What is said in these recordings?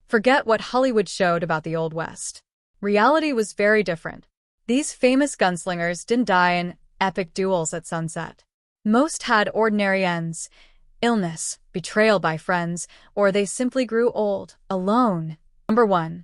Forget what Hollywood showed about the Old West. Reality was very different. These famous gunslingers didn't die in epic duels at sunset. Most had ordinary ends: illness, betrayal by friends, or they simply grew old, alone. Number 1.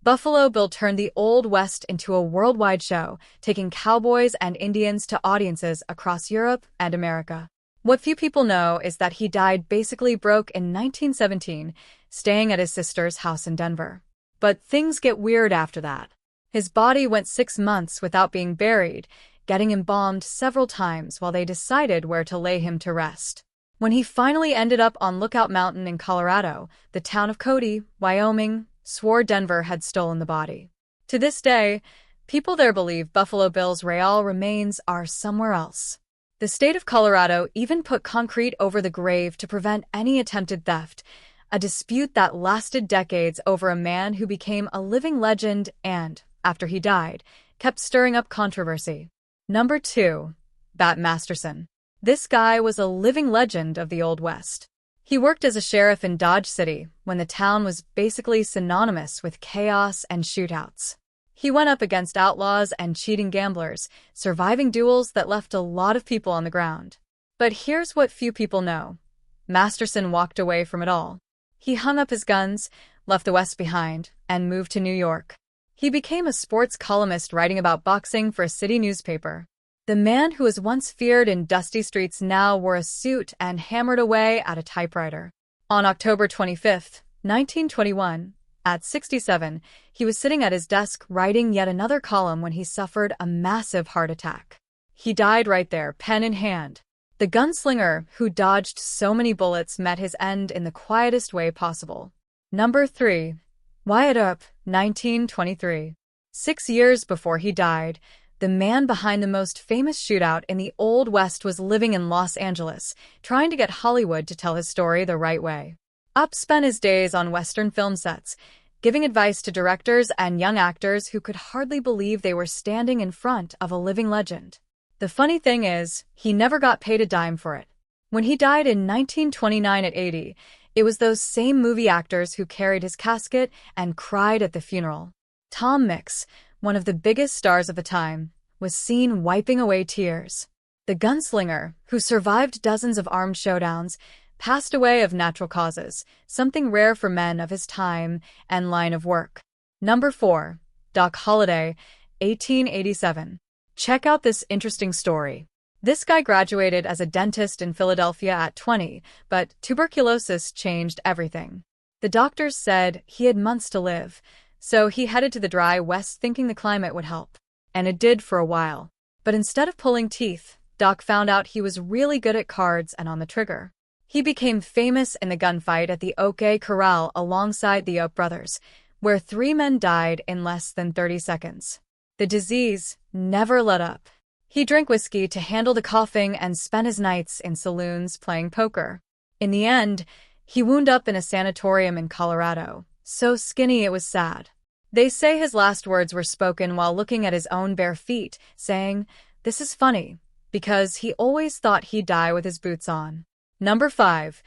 Buffalo Bill turned the Old West into a worldwide show, taking cowboys and Indians to audiences across Europe and America. What few people know is that he died basically broke in 1917, staying at his sister's house in Denver. But things get weird after that. His body went 6 months without being buried, getting embalmed several times while they decided where to lay him to rest. When he finally ended up on Lookout Mountain in Colorado, the town of Cody, Wyoming, swore Denver had stolen the body. To this day, people there believe Buffalo Bill's real remains are somewhere else. The state of Colorado even put concrete over the grave to prevent any attempted theft, a dispute that lasted decades over a man who became a living legend and, after he died, kept stirring up controversy. Number 2. Bat Masterson. This guy was a living legend of the Old West. He worked as a sheriff in Dodge City when the town was basically synonymous with chaos and shootouts. He went up against outlaws and cheating gamblers, surviving duels that left a lot of people on the ground. But here's what few people know. Masterson walked away from it all. He hung up his guns, left the West behind, and moved to New York. He became a sports columnist writing about boxing for a city newspaper. The man who was once feared in dusty streets now wore a suit and hammered away at a typewriter. On October 25, 1921, at 67, he was sitting at his desk writing yet another column when he suffered a massive heart attack. He died right there, pen in hand. The gunslinger who dodged so many bullets met his end in the quietest way possible. Number 3. Wyatt Earp, 1923. 6 years before he died, the man behind the most famous shootout in the Old West was living in Los Angeles, trying to get Hollywood to tell his story the right way. Earp spent his days on Western film sets, giving advice to directors and young actors who could hardly believe they were standing in front of a living legend. The funny thing is, he never got paid a dime for it. When he died in 1929 at 80, it was those same movie actors who carried his casket and cried at the funeral. Tom Mix, one of the biggest stars of the time, was seen wiping away tears. The gunslinger, who survived dozens of armed showdowns, passed away of natural causes, something rare for men of his time and line of work. Number 4. Doc Holliday, 1887. Check out this interesting story. This guy graduated as a dentist in Philadelphia at 20, but tuberculosis changed everything. The doctors said he had months to live, so he headed to the dry West thinking the climate would help. And it did for a while. But instead of pulling teeth, Doc found out he was really good at cards and on the trigger. He became famous in the gunfight at the OK Corral alongside the Earp brothers, where 3 men died in less than 30 seconds. The disease never let up. He drank whiskey to handle the coughing and spent his nights in saloons playing poker. In the end, he wound up in a sanatorium in Colorado, so skinny it was sad. They say his last words were spoken while looking at his own bare feet, saying, "This is funny," because he always thought he'd die with his boots on. Number 5.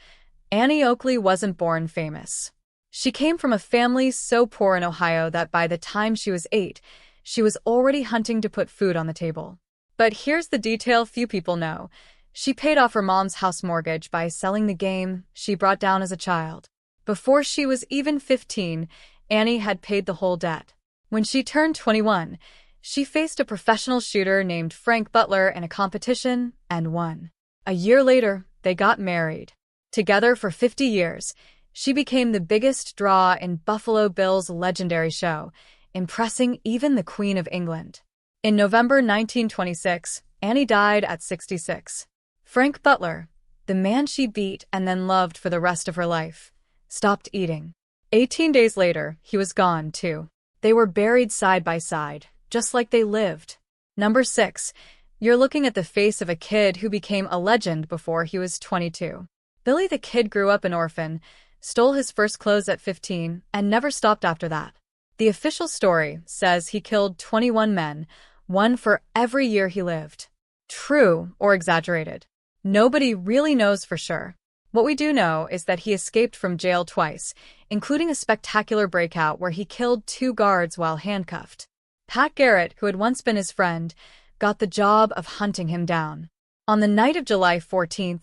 Annie Oakley wasn't born famous. She came from a family so poor in Ohio that by the time she was 8, she was already hunting to put food on the table. But here's the detail few people know. She paid off her mom's house mortgage by selling the game she brought down as a child. Before she was even 15, Annie had paid the whole debt. When she turned 21, she faced a professional shooter named Frank Butler in a competition and won. A year later, they got married. Together for 50 years, she became the biggest draw in Buffalo Bill's legendary show, impressing even the Queen of England. In November 1926, Annie died at 66. Frank Butler, the man she beat and then loved for the rest of her life, stopped eating. 18 days later, he was gone too. They were buried side by side, just like they lived. Number 6. You're looking at the face of a kid who became a legend before he was 22. Billy the Kid grew up an orphan, stole his first clothes at 15, and never stopped after that. The official story says he killed 21 men, one for every year he lived. True or exaggerated? Nobody really knows for sure. What we do know is that he escaped from jail twice, including a spectacular breakout where he killed 2 guards while handcuffed. Pat Garrett, who had once been his friend, got the job of hunting him down. On the night of July 14,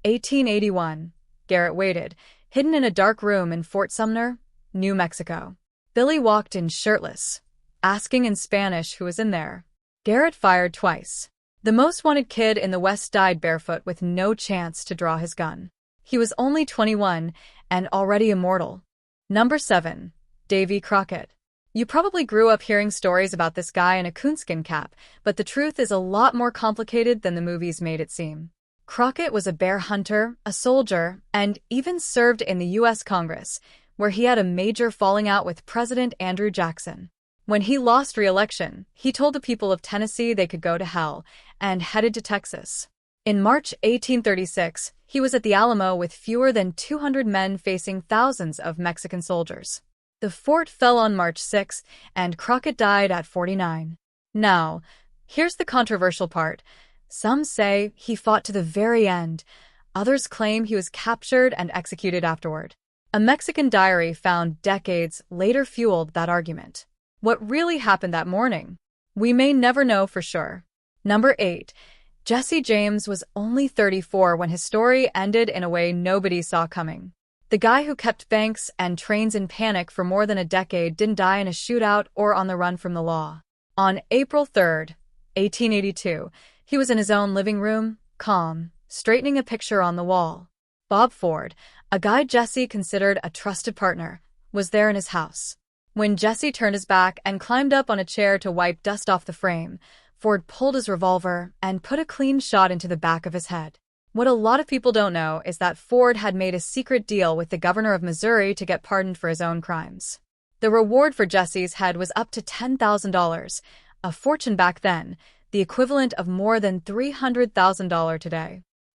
1881, Garrett waited, hidden in a dark room in Fort Sumner, New Mexico. Billy walked in shirtless, asking in Spanish who was in there. Garrett fired twice. The most wanted kid in the West died barefoot with no chance to draw his gun. He was only 21 and already immortal. Number 7. Davy Crockett. You probably grew up hearing stories about this guy in a coonskin cap, but the truth is a lot more complicated than the movies made it seem. Crockett was a bear hunter, a soldier, and even served in the U.S. Congress, where he had a major falling out with President Andrew Jackson. When he lost re-election, he told the people of Tennessee they could go to hell, and headed to Texas. In March 1836, he was at the Alamo with fewer than 200 men facing thousands of Mexican soldiers. The fort fell on March 6, and Crockett died at 49. Now, here's the controversial part. Some say he fought to the very end. Others claim he was captured and executed afterward. A Mexican diary found decades later fueled that argument. What really happened that morning? We may never know for sure. Number 8. Jesse James was only 34 when his story ended in a way nobody saw coming. The guy who kept banks and trains in panic for more than a decade didn't die in a shootout or on the run from the law. On April 3, 1882, he was in his own living room, calm, straightening a picture on the wall. Bob Ford, a guy Jesse considered a trusted partner, was there in his house. When Jesse turned his back and climbed up on a chair to wipe dust off the frame, Ford pulled his revolver and put a clean shot into the back of his head. What a lot of people don't know is that Ford had made a secret deal with the governor of Missouri to get pardoned for his own crimes. The reward for Jesse's head was up to $10,000, a fortune back then, the equivalent of more than $300,000 today.